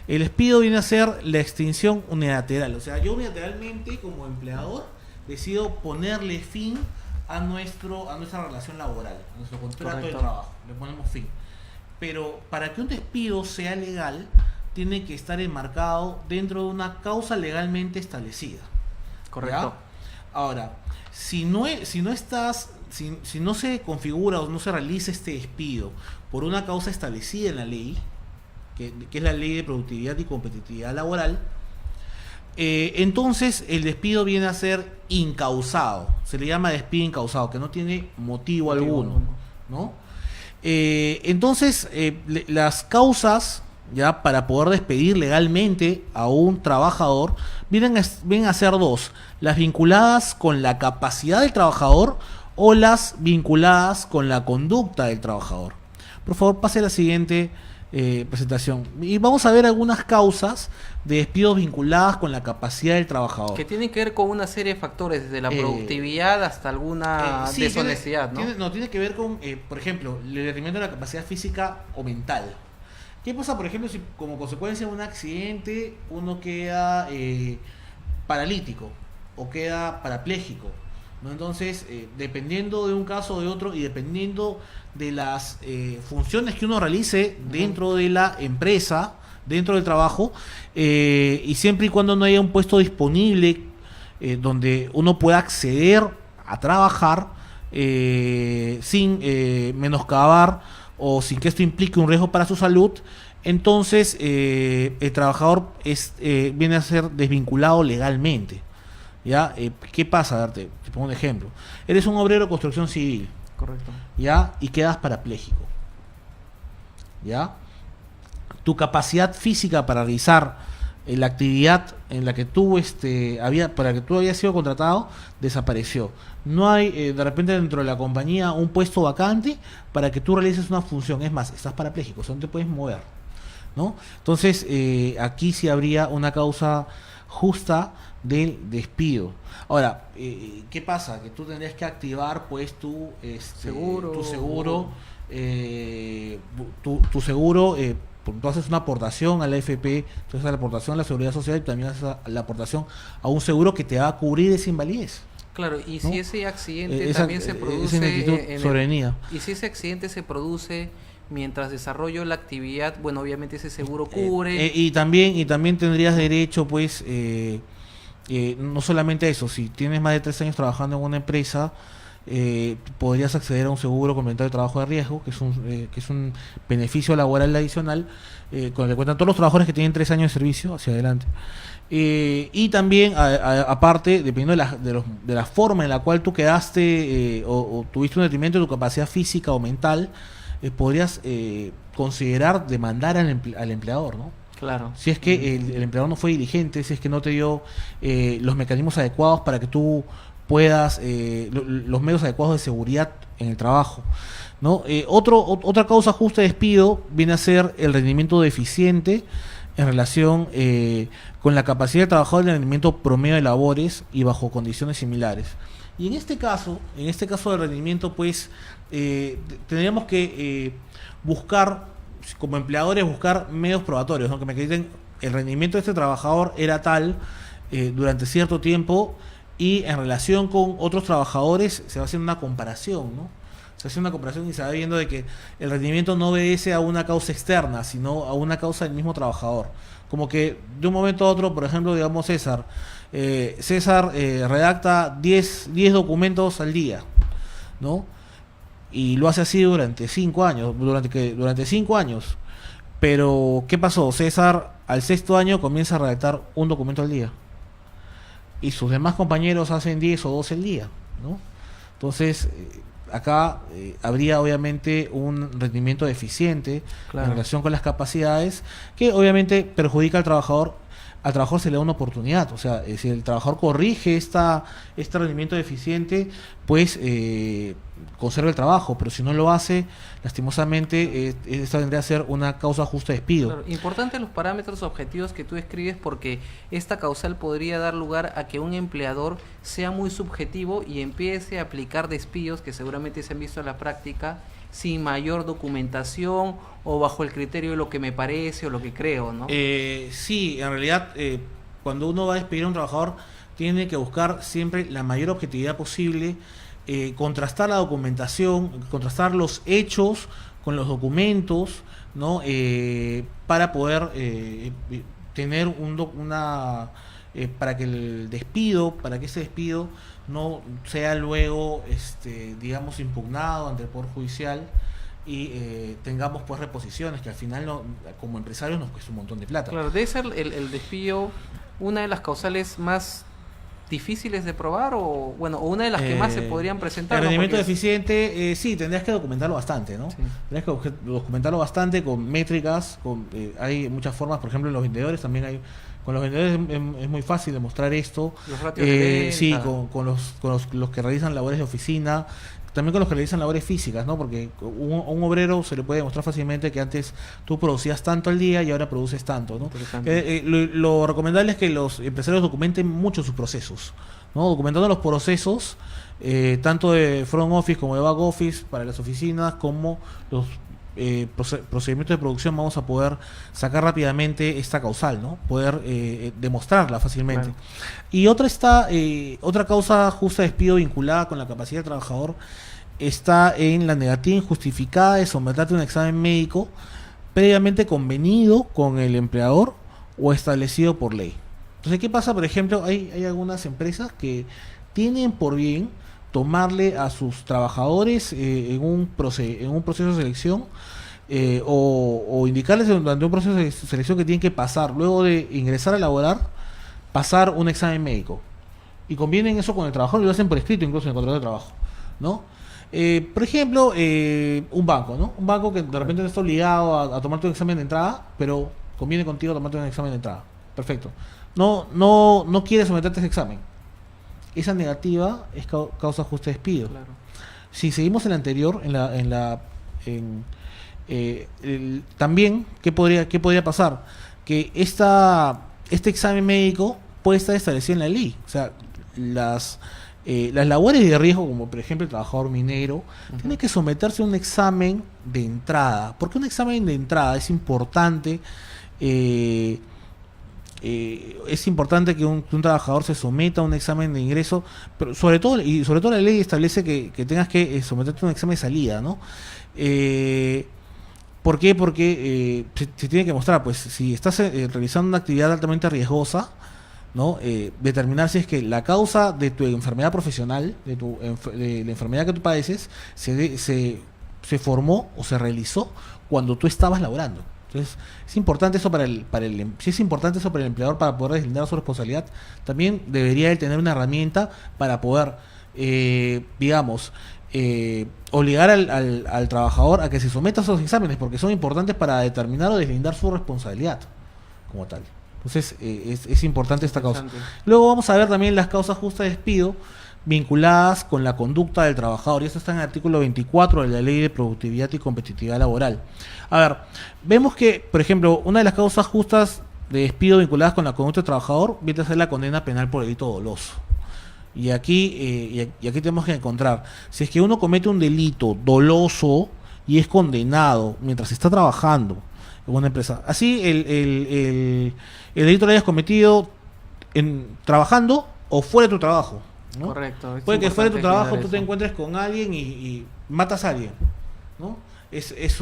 el despido viene a ser la extinción unilateral. O sea, yo unilateralmente como empleador decido ponerle fin a nuestra relación laboral, a nuestro contrato de trabajo, le ponemos fin. Pero para que un despido sea legal, tiene que estar enmarcado dentro de una causa legalmente establecida. Correcto. ¿Ya? Ahora, si no se configura o no se realiza este despido por una causa establecida en la ley, que es la Ley de Productividad y Competitividad Laboral, entonces el despido viene a ser incausado. Se le llama despido incausado, que no tiene motivo alguno, ¿no? Entonces, las causas, ya para poder despedir legalmente a un trabajador, vienen a ser dos: las vinculadas con la capacidad del trabajador o las vinculadas con la conducta del trabajador. Por favor, pase a la siguiente presentación. Y vamos a ver algunas causas de despidos vinculadas con la capacidad del trabajador. Que tienen que ver con una serie de factores, desde la productividad hasta alguna deshonestidad, ¿no? Tiene que ver con, por ejemplo, el detrimento de la capacidad física o mental. ¿Qué pasa, por ejemplo, si como consecuencia de un accidente uno queda paralítico o queda parapléjico, ¿no? Entonces, dependiendo de un caso o de otro y dependiendo de las funciones que uno realice dentro de la empresa, dentro del trabajo, y siempre y cuando no haya un puesto disponible donde uno pueda acceder a trabajar sin menoscabar o sin que esto implique un riesgo para su salud, entonces el trabajador viene a ser desvinculado legalmente. ¿Ya? ¿Qué pasa? Te pongo un ejemplo. Eres un obrero de construcción civil. Correcto. ¿Ya? Y quedas parapléjico. ¿Ya? Tu capacidad física para realizar la actividad en la que tú para que tú habías sido contratado desapareció. No hay de repente dentro de la compañía un puesto vacante para que tú realices una función. Es más, estás parapléjico, o sea, no te puedes mover, ¿no? Entonces, aquí sí habría una causa justa del despido. Ahora, ¿qué pasa? Que tú tendrías que activar pues tu seguro, tu seguro, tú haces una aportación a la AFP, tú haces la aportación a la Seguridad Social y también haces la aportación a un seguro que te va a cubrir esa invalidez. Claro, y ¿no? si ese accidente también se produce y si ese accidente se produce mientras desarrollo la actividad, bueno, obviamente ese seguro cubre. Y también tendrías derecho, pues, no solamente a eso, si tienes más de 3 años trabajando en una empresa, podrías acceder a un seguro complementario de trabajo de riesgo, que es un beneficio laboral adicional, con el que cuentan todos los trabajadores que tienen 3 años de servicio hacia adelante. Y también, aparte, dependiendo de la forma en la cual tú quedaste o tuviste un detrimento de tu capacidad física o mental, podrías considerar demandar al empleador, ¿no? Claro. Si es que el empleador no fue diligente, si es que no te dio los mecanismos adecuados para que tú puedas, los medios adecuados de seguridad en el trabajo, ¿no? Otra causa justa de despido viene a ser el rendimiento deficiente en relación con la capacidad del trabajador del rendimiento promedio de labores y bajo condiciones similares. Y en este caso del rendimiento, pues, tendríamos que buscar, como empleadores, buscar medios probatorios, ¿no? Que me acrediten el rendimiento de este trabajador era tal durante cierto tiempo, y en relación con otros trabajadores se va haciendo una comparación, ¿no? se hace una comparación y se va viendo de que el rendimiento no obedece a una causa externa, sino a una causa del mismo trabajador. Como que de un momento a otro, por ejemplo, digamos César redacta 10 documentos al día, ¿no? Y lo hace así durante 5 años, durante 5 años. Pero, ¿qué pasó? César al 6.º año comienza a redactar un documento al día. Y sus demás compañeros hacen 10 o 12 al día, ¿no? Entonces, acá habría obviamente un rendimiento deficiente en relación con las capacidades, que obviamente perjudica al trabajador. Al trabajador se le da una oportunidad, o sea, si el trabajador corrige este rendimiento deficiente, pues conserva el trabajo, pero si no lo hace, lastimosamente, esta vendría a ser una causa justa de despido. Claro, importante los parámetros objetivos que tú escribes, porque esta causal podría dar lugar a que un empleador sea muy subjetivo y empiece a aplicar despidos que seguramente se han visto en la práctica sin mayor documentación o bajo el criterio de lo que me parece o lo que creo, ¿no? Sí, en realidad, cuando uno va a despedir a un trabajador, tiene que buscar siempre la mayor objetividad posible, contrastar la documentación, contrastar los hechos con los documentos, ¿no? Para poder tener para que ese despido no sea luego, digamos, impugnado ante el Poder Judicial y tengamos pues reposiciones que al final como empresarios nos cuesta un montón de plata. Claro, debe ser el despido una de las causales más difíciles de probar o una de las que más se podrían presentar. El rendimiento deficiente, sí, tendrías que documentarlo bastante, ¿no? Sí. Tendrías que documentarlo bastante con métricas, hay muchas formas, por ejemplo, en los vendedores también hay. Con los vendedores es muy fácil demostrar esto. Los ratios de venta. Sí, con los que realizan labores de oficina, también con los que realizan labores físicas, ¿no? Porque a un obrero se le puede demostrar fácilmente que antes tú producías tanto al día y ahora produces tanto, ¿no? Lo recomendable es que los empresarios documenten mucho sus procesos, ¿no? Documentando los procesos, tanto de front office como de back office para las oficinas, como los procedimientos de producción, vamos a poder sacar rápidamente esta causal, ¿no? Poder demostrarla fácilmente. Claro. Y otra causa justa de despido vinculada con la capacidad del trabajador está en la negativa injustificada de someterte a un examen médico previamente convenido con el empleador o establecido por ley. Entonces, ¿qué pasa? Por ejemplo, hay algunas empresas que tienen por bien tomarle a sus trabajadores en un proceso de selección o indicarles durante un proceso de selección que tienen que pasar, luego de ingresar a laborar, pasar un examen médico. Y convienen eso con el trabajador y lo hacen por escrito, incluso en el contrato de trabajo, ¿no? Por ejemplo, un banco, ¿no? Un banco que de repente no está obligado a tomarte un examen de entrada, pero conviene contigo tomarte un examen de entrada. Perfecto. No quiere someterte a ese examen. Esa negativa es causa justa de despido. Claro. Si seguimos en la anterior, también, ¿qué podría pasar? Que este examen médico puede estar establecido en la ley. O sea, las labores de riesgo, como por ejemplo el trabajador minero, tiene que someterse a un examen de entrada. ¿Por qué un examen de entrada es importante? Es importante que un trabajador se someta a un examen de ingreso, pero sobre todo la ley establece que tengas que someterte a un examen de salida, ¿no? ¿Por qué? Porque se tiene que mostrar, pues, si estás realizando una actividad altamente riesgosa, ¿no? Determinar si es que la causa de tu enfermedad profesional, de la enfermedad que tú padeces, se formó o se realizó cuando tú estabas laborando. Entonces, es importante eso si es importante eso para el empleador para poder deslindar su responsabilidad, también debería él tener una herramienta para poder, obligar al trabajador a que se someta a esos exámenes, porque son importantes para determinar o deslindar su responsabilidad como tal. Entonces, es importante esta causa. Luego vamos a ver también las causas justas de despido vinculadas con la conducta del trabajador, y esto está en el artículo 24 de la Ley de Productividad y Competitividad Laboral. A ver, vemos que, por ejemplo, una de las causas justas de despido vinculadas con la conducta del trabajador viene a ser la condena penal por delito doloso. Y aquí tenemos que encontrar, si es que uno comete un delito doloso y es condenado mientras está trabajando en una empresa, así el delito lo hayas cometido trabajando o fuera de tu trabajo, ¿no? Correcto. Puede que fuera de tu trabajo tú eso. te encuentres con alguien y matas a alguien, ¿no?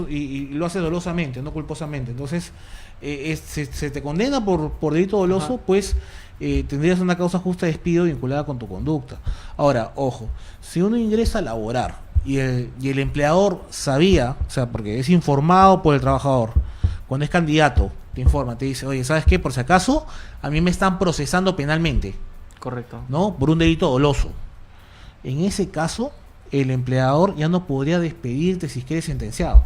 Y lo haces dolosamente, no culposamente. Entonces, se te condena por delito doloso, Ajá. pues tendrías una causa justa de despido vinculada con tu conducta. Ahora, ojo, si uno ingresa a laborar y el empleador sabía, o sea, porque es informado por el trabajador, cuando es candidato, te informa, te dice, oye, ¿sabes qué? Por si acaso, a mí me están procesando penalmente, Correcto. ¿no? Por un delito doloso. En ese caso, el empleador ya no podría despedirte si es que eres sentenciado.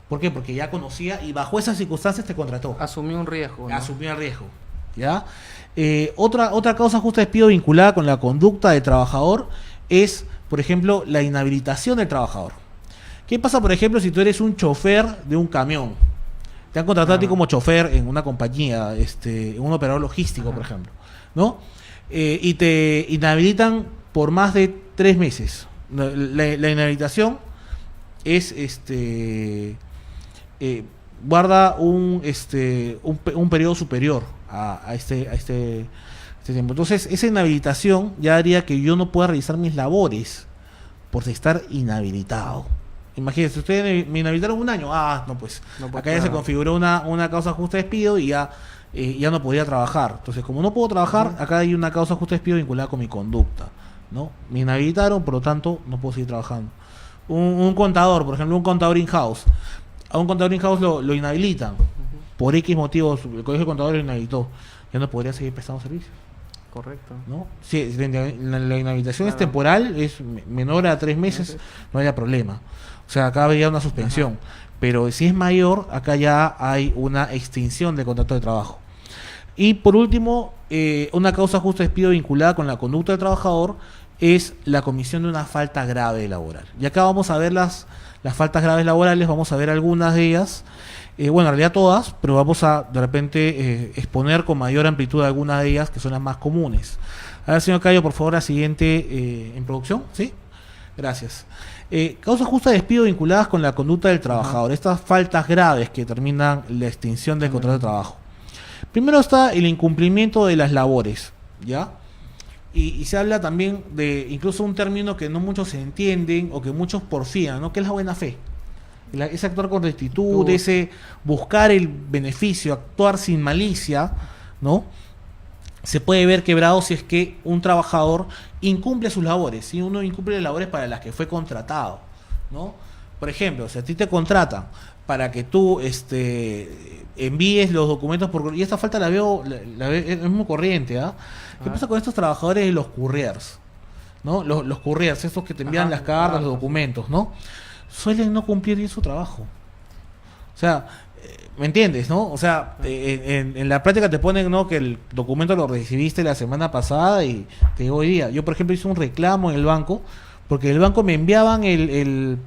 ¿Por qué? Porque ya conocía y bajo esas circunstancias te contrató. Asumió un riesgo, ¿no? Asumió el riesgo. ¿Ya? Otra causa justa de despido vinculada con la conducta del trabajador es, por ejemplo, la inhabilitación del trabajador. ¿Qué pasa, por ejemplo, si tú eres un chofer de un camión? Te han contratado a ti como chofer en una compañía, en un operador logístico, por ejemplo, ¿no? Y te inhabilitan por más de 3 meses. La inhabilitación es guarda un periodo superior a este tiempo. Entonces, esa inhabilitación ya haría que yo no pueda realizar mis labores por estar inhabilitado. Imagínense, ustedes me inhabilitaron 1 año. No, pues No, pues, acá ya se claro. configuró una causa justa de despido y ya no podía trabajar. Entonces, como no puedo trabajar, acá hay una causa justa de despido vinculada con mi conducta, ¿no? Me inhabilitaron, por lo tanto, no puedo seguir trabajando. Un contador, por ejemplo, un contador in-house. A un contador in-house lo inhabilitan. Por X motivos, el colegio de contadores lo inhabilitó. Ya no podría seguir prestando servicios, Correcto. ¿no? Si la inhabilitación es Claro. temporal, es menor a 3 meses, no habría problema. O sea, acá habría una suspensión. Pero si es mayor, acá ya hay una extinción del contrato de trabajo. Y por último, una causa justa de despido vinculada con la conducta del trabajador es la comisión de una falta grave laboral. Y acá vamos a ver las faltas graves laborales, vamos a ver algunas de ellas. Bueno, en realidad todas, pero vamos a de repente exponer con mayor amplitud algunas de ellas que son las más comunes. A ver, señor Cayo, por favor, la siguiente en producción, ¿sí? Gracias. Causas justas de despido vinculadas con la conducta del trabajador. Estas faltas graves que determinan la extinción del contrato de trabajo. Primero está el incumplimiento de las labores, ¿ya? Y se habla también de incluso un término que no muchos se entienden o que muchos porfían, ¿no? Que es la buena fe. Ese actuar con rectitud, ese buscar el beneficio, actuar sin malicia, ¿no? Se puede ver quebrado si es que un trabajador incumple sus labores, si uno incumple las labores para las que fue contratado, ¿no? Por ejemplo, si a ti te contratan para que tú envíes los documentos y esta falta la veo es muy corriente, ¿ah? ¿Qué pasa con estos trabajadores de los couriers? ¿No? Los couriers, estos que te envían las cartas, los documentos, ¿no? Suelen no cumplir bien su trabajo. O sea, ¿me entiendes, no? O sea, en la práctica te ponen, ¿no?, que el documento lo recibiste la semana pasada y te digo hoy día. Yo, por ejemplo, hice un reclamo en el banco porque el banco me enviaban mi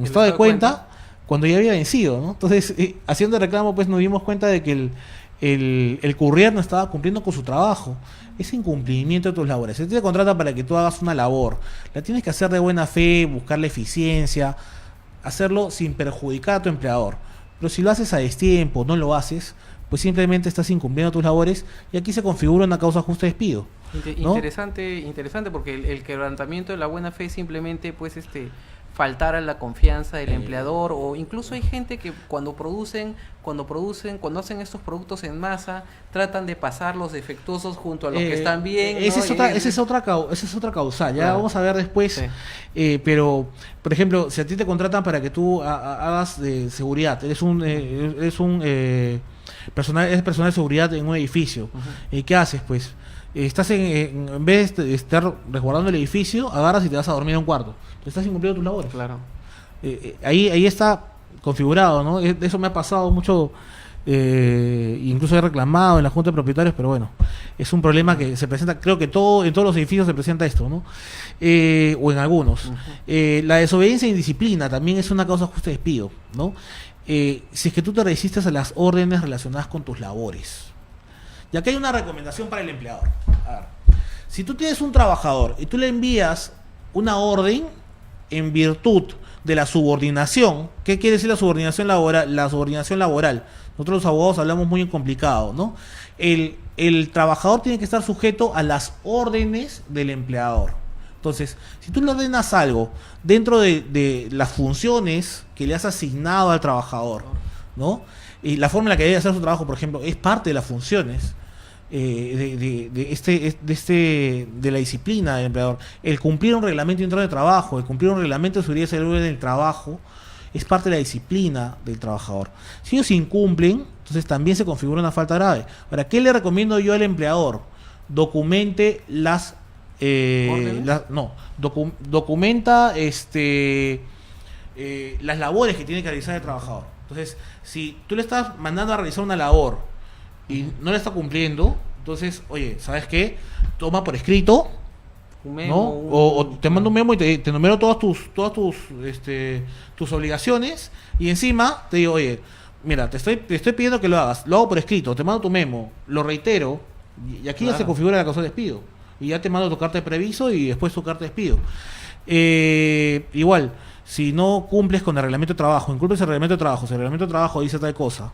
estado de cuenta cuando ya había vencido, ¿no? Entonces, haciendo el reclamo, pues nos dimos cuenta de que el courier no estaba cumpliendo con su trabajo. Ese incumplimiento de tus labores. Se te contrata para que tú hagas una labor. La tienes que hacer de buena fe, buscar la eficiencia, hacerlo sin perjudicar a tu empleador. Pero si lo haces a destiempo, no lo haces, pues simplemente estás incumpliendo tus labores y aquí se configura una causa justa de despido, ¿no? Interesante porque el quebrantamiento de la buena fe simplemente pues faltar a la confianza del empleador, o incluso hay gente que cuando hacen estos productos en masa, tratan de pasar los defectuosos junto a los que están bien, ¿no? Esa es otra causal, ya Claro. vamos a ver después. Sí. Pero, por ejemplo, si a ti te contratan para que tú hagas de seguridad, eres personal de seguridad en un edificio, ¿qué haces? Pues estás en vez de estar resguardando el edificio, agarras y te vas a dormir a un cuarto. Estás incumpliendo tus labores. Claro. Ahí está configurado, ¿no? Eso me ha pasado mucho, incluso he reclamado en la Junta de Propietarios, pero bueno, es un problema que se presenta, creo que en todos los edificios se presenta esto, ¿no? O en algunos. La desobediencia e indisciplina también es una causa justa de despido, ¿no? Si es que tú te resistes a las órdenes relacionadas con tus labores. Y aquí hay una recomendación para el empleador. A ver, si tú tienes un trabajador y tú le envías una orden en virtud de la subordinación, ¿qué quiere decir la subordinación laboral? La subordinación laboral. Nosotros los abogados hablamos muy en complicado, ¿no? El trabajador tiene que estar sujeto a las órdenes del empleador. Entonces, si tú le ordenas algo dentro de las funciones que le has asignado al trabajador, ¿no? Y la forma en la que debe hacer su trabajo, por ejemplo, es parte de las funciones de la disciplina del empleador. El cumplir un reglamento interno de trabajo, el cumplir un reglamento de seguridad y salud en el trabajo, es parte de la disciplina del trabajador. Si ellos incumplen, entonces también se configura una falta grave. Ahora, ¿qué le recomiendo yo al empleador? Documente documenta las labores que tiene que realizar el trabajador. Entonces, si tú le estás mandando a realizar una labor y no la está cumpliendo, entonces, oye, ¿sabes qué? Toma por escrito, Un memo, ¿no? O te mando un memo y te enumero todas tus obligaciones, y encima te digo, oye, mira, te estoy pidiendo que lo hagas, lo hago por escrito, te mando tu memo, lo reitero, y aquí ya se configura la causa de despido, y ya te mando tu carta de preaviso y después tu carta de despido. Igual, si no cumples con el reglamento de trabajo, incumples el reglamento de trabajo, si el reglamento de trabajo dice tal cosa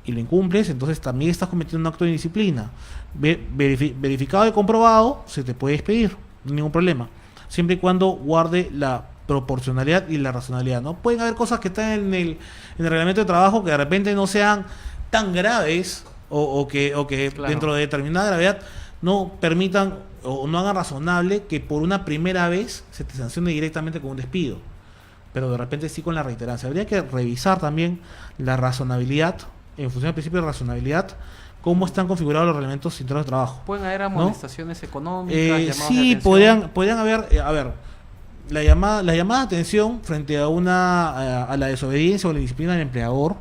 y lo incumples, entonces también estás cometiendo un acto de indisciplina. Verificado y comprobado, se te puede despedir, no hay ningún problema, siempre y cuando guarde la proporcionalidad y la razonabilidad, ¿no? Pueden haber cosas que están en el reglamento de trabajo que de repente no sean tan graves o que claro, dentro de determinada gravedad no permitan o no hagan razonable que por una primera vez se te sancione directamente con un despido, pero de repente sí con la reiterancia. Habría que revisar también la razonabilidad, en función del principio de razonabilidad, cómo están configurados los reglamentos internos de trabajo. ¿Pueden haber amonestaciones económicas? Sí, podrían haber, la llamada de atención frente a la desobediencia o la disciplina del empleador,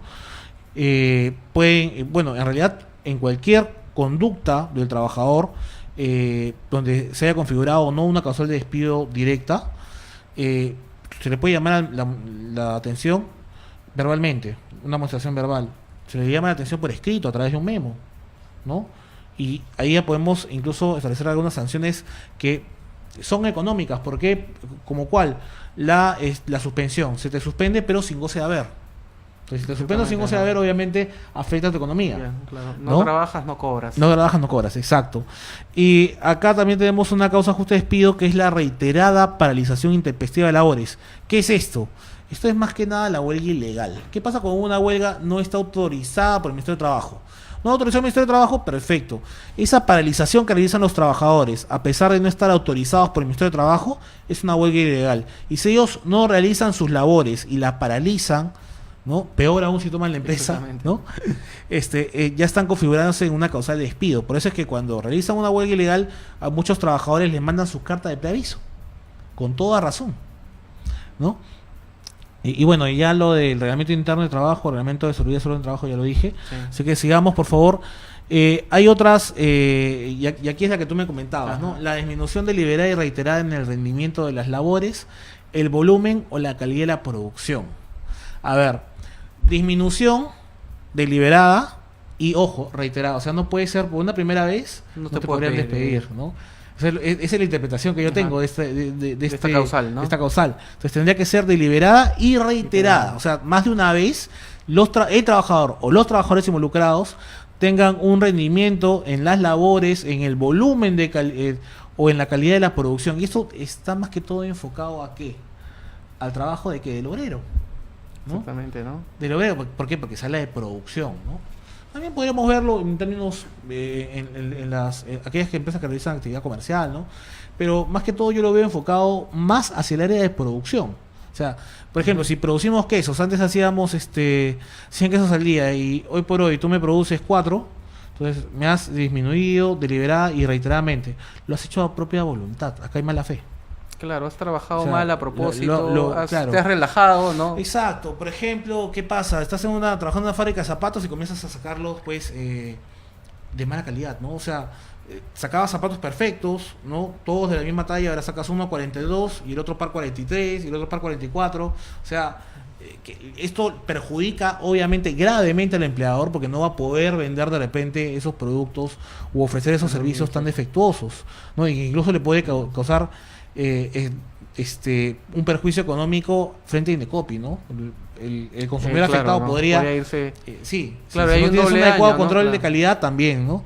bueno, en realidad, en cualquier conducta del trabajador, donde se haya configurado o no una causal de despido directa, se le puede llamar la atención verbalmente, una amonestación verbal. Se le llama la atención por escrito a través de un memo, ¿no? Y ahí ya podemos incluso establecer algunas sanciones que son económicas, porque como cuál, la suspensión, se te suspende pero sin goce de haber. Entonces, si te suspendo sin goce de haber, obviamente afecta tu economía. Bien, claro. No trabajas, no cobras. No trabajas, no cobras, exacto. Y acá también tenemos una causa justa de despido, que es la reiterada paralización intempestiva de labores. ¿Qué es esto? Esto es más que nada la huelga ilegal. ¿Qué pasa cuando una huelga no está autorizada por el Ministerio de Trabajo? No autorizó el Ministerio de Trabajo, perfecto. Esa paralización que realizan los trabajadores, a pesar de no estar autorizados por el Ministerio de Trabajo, es una huelga ilegal. Y si ellos no realizan sus labores y la paralizan, ¿no? Peor aún si toman la empresa, ¿no? Ya están configurándose en una causal de despido. Por eso es que cuando realizan una huelga ilegal, a muchos trabajadores les mandan sus cartas de preaviso, con toda razón, ¿no? Y bueno, ya lo del reglamento interno de trabajo, reglamento de seguridad y salud en trabajo, ya lo dije. Sí. Así que sigamos, por favor. Hay otras, y aquí es la que tú me comentabas, ¿no? La disminución deliberada y reiterada en el rendimiento de las labores, el volumen o la calidad de la producción. A ver, disminución deliberada y, ojo, reiterada. O sea, no puede ser por una primera vez, no te podrían despedir, ¿no? Esa es la interpretación que yo tengo de esta causal, ¿no? Esta causal. Entonces tendría que ser deliberada y reiterada. O sea, más de una vez el trabajador o los trabajadores involucrados tengan un rendimiento en las labores, en el volumen o en la calidad de la producción. Y esto está más que todo enfocado ¿a qué? Al trabajo de del obrero, ¿no? Exactamente, ¿no? Del obrero, ¿por qué? Porque sale de producción, ¿no? También podríamos verlo en términos en aquellas empresas que realizan actividad comercial, ¿no? Pero más que todo yo lo veo enfocado más hacia el área de producción. O sea, por ejemplo, si producimos quesos, antes hacíamos 100 quesos al día y hoy por hoy tú me produces 4, entonces me has disminuido deliberada y reiteradamente. Lo has hecho a propia voluntad, acá hay mala fe. Claro, has trabajado mal a propósito, claro, te has relajado, ¿no? Exacto. Por ejemplo, ¿qué pasa? Estás trabajando en una fábrica de zapatos y comienzas a sacarlos, pues, de mala calidad, ¿no? O sea, sacabas zapatos perfectos, ¿no? Todos de la misma talla, ahora sacas uno a 42 y el otro par 43 y el otro par 44. O sea, esto perjudica obviamente gravemente al empleador, porque no va a poder vender de repente esos productos u ofrecer esos servicios tan defectuosos, ¿no? Y incluso le puede causar un perjuicio económico frente a Indecopi, ¿no? el consumidor Claro, afectado ¿no? podría irse. sí, Claro, si hay no un tienes un doble adecuado daño, ¿no? control de Claro. calidad también, ¿no?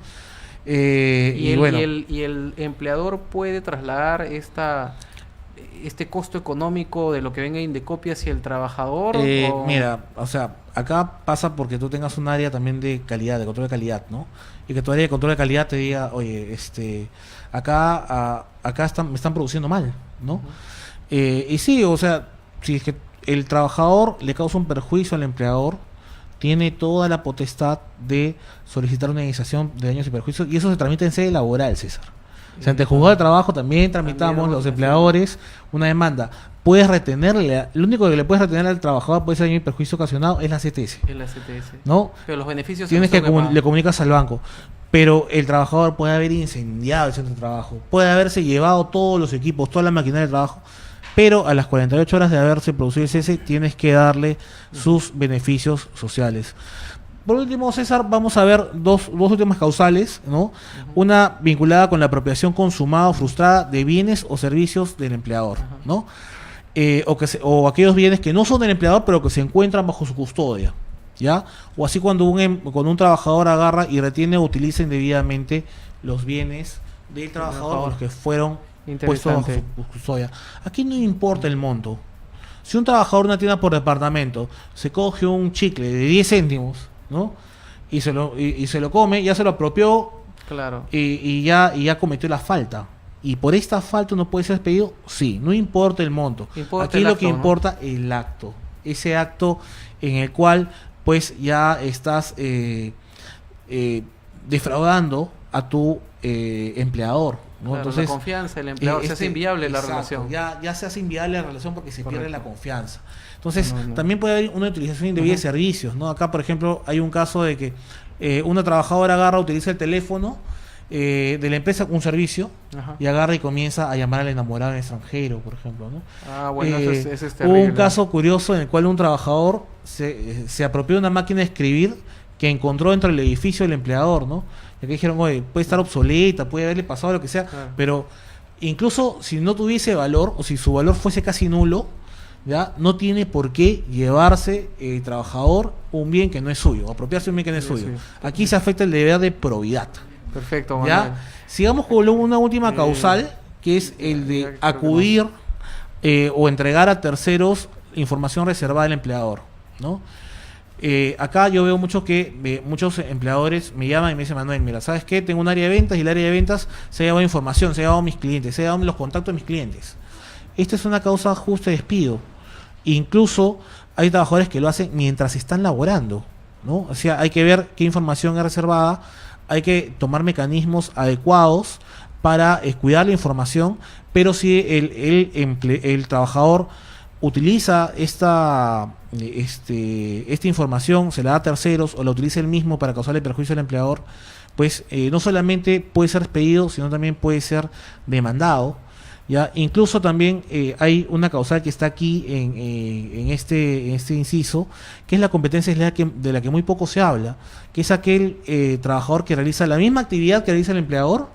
Y bueno, y el empleador puede trasladar este costo económico de lo que venga Indecopy hacia el trabajador. mira, o sea, acá pasa porque tú tengas un área también de calidad, de control de calidad, ¿no? Y que tu área de control de calidad te diga, oye, acá me están produciendo mal, ¿no? Y sí, o sea, si es que el trabajador le causa un perjuicio al empleador, tiene toda la potestad de solicitar una indemnización de daños y perjuicios, y eso se tramita en sede laboral, César. O sea, ante el juzgado de trabajo también tramitamos los empleadores una demanda. Puedes retenerle, lo único que le puedes retener al trabajador puede ser daño y perjuicio ocasionado es la CTS. En la CTS. ¿No? Pero los beneficios Tienes que pagar. le comunicas al banco. Pero el trabajador puede haber incendiado el centro de trabajo, puede haberse llevado todos los equipos, toda la maquinaria de trabajo, pero a las 48 horas de haberse producido el cese tienes que darle sus beneficios sociales. Por último, César, vamos a ver dos últimas causales, ¿no? Una vinculada con la apropiación consumada o frustrada de bienes o servicios del empleador, ¿no? O aquellos bienes que no son del empleador, pero que se encuentran bajo su custodia, ¿ya? O así cuando un trabajador agarra y retiene o utiliza indebidamente los bienes del trabajador, los que fueron puestos bajo su custodia. Aquí no importa el monto. Si un trabajador de una tienda por departamento se coge un chicle de 10 céntimos, ¿no? Y se lo come, ya se lo apropió, claro. y ya cometió la falta. Y por esta falta no puede ser despedido, sí, no importa el monto. Aquí lo que importa es el acto. Ese acto en el cual pues ya estás defraudando a tu empleador, ¿no? Claro, entonces, la confianza del empleador, se hace inviable la relación. Ya se hace inviable la relación porque se pierde la confianza. Entonces, No. también puede haber una utilización indebida de servicios, ¿no? Acá, por ejemplo, hay un caso de que una trabajadora agarra, utiliza el teléfono de la empresa, un servicio, y agarra y comienza a llamar al enamorado en extranjero, por ejemplo, ¿no? Ah, bueno, eso es Hubo terrible. un caso curioso en el cual un trabajador se apropió de una máquina de escribir que encontró dentro del edificio del empleador, ¿no? Y aquí dijeron, oye, puede estar obsoleta, puede haberle pasado lo que sea, Claro. pero incluso si no tuviese valor, o si su valor fuese casi nulo, ya no tiene por qué llevarse el trabajador un bien que no es suyo, apropiarse un bien que no es suyo. Aquí se afecta el deber de probidad. Perfecto, Manuel. ¿Ya? Sigamos con una última causal, que es el de acudir o entregar a terceros información reservada del empleador, ¿no? Acá yo veo mucho que muchos empleadores me llaman y me dicen, Manuel, mira, ¿sabes qué? Tengo un área de ventas y el área de ventas se ha llevado información, se ha llevado mis clientes, se ha llevado los contactos de mis clientes. Esta es una causa justa de despido. Incluso hay trabajadores que lo hacen mientras están laborando, ¿no? O sea, hay que ver qué información es reservada, hay que tomar mecanismos adecuados para cuidar la información, pero si el trabajador utiliza esta información, se la da a terceros o la utiliza él mismo para causarle perjuicio al empleador, pues no solamente puede ser despedido, sino también puede ser demandado. ¿Ya? Incluso también hay una causal que está aquí en este inciso, que es la competencia desleal de la que muy poco se habla, que es aquel trabajador que realiza la misma actividad que realiza el empleador,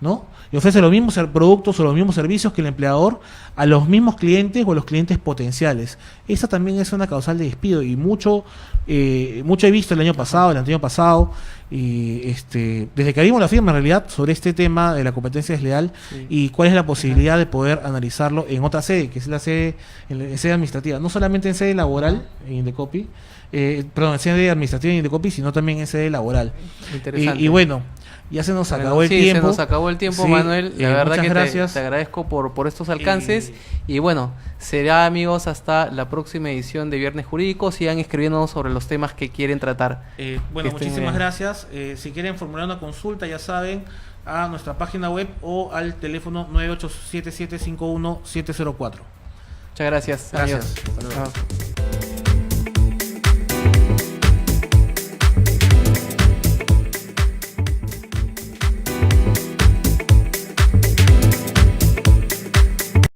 ¿no? Y ofrece los mismos productos o los mismos servicios que el empleador a los mismos clientes o a los clientes potenciales. Esa también es una causal de despido y mucho he visto el año pasado, el anterior pasado, y desde que abrimos la firma en realidad sobre este tema de la competencia desleal y cuál es la posibilidad de poder analizarlo en otra sede, que es la sede administrativa, no solamente en sede laboral en Indecopy, en sede administrativa en Indecopy, sino también en sede laboral. Interesante. Y bueno, ya se nos acabó el tiempo. Se nos acabó el tiempo, Sí, Manuel. La verdad muchas que gracias. te agradezco por estos alcances. Y bueno, será, amigos, hasta la próxima edición de Viernes Jurídico. Sigan escribiéndonos sobre los temas que quieren tratar. Bueno, muchísimas gracias. Si quieren formular una consulta, ya saben, a nuestra página web o al teléfono 987751704. Muchas gracias, Gracias. amigos. Chao.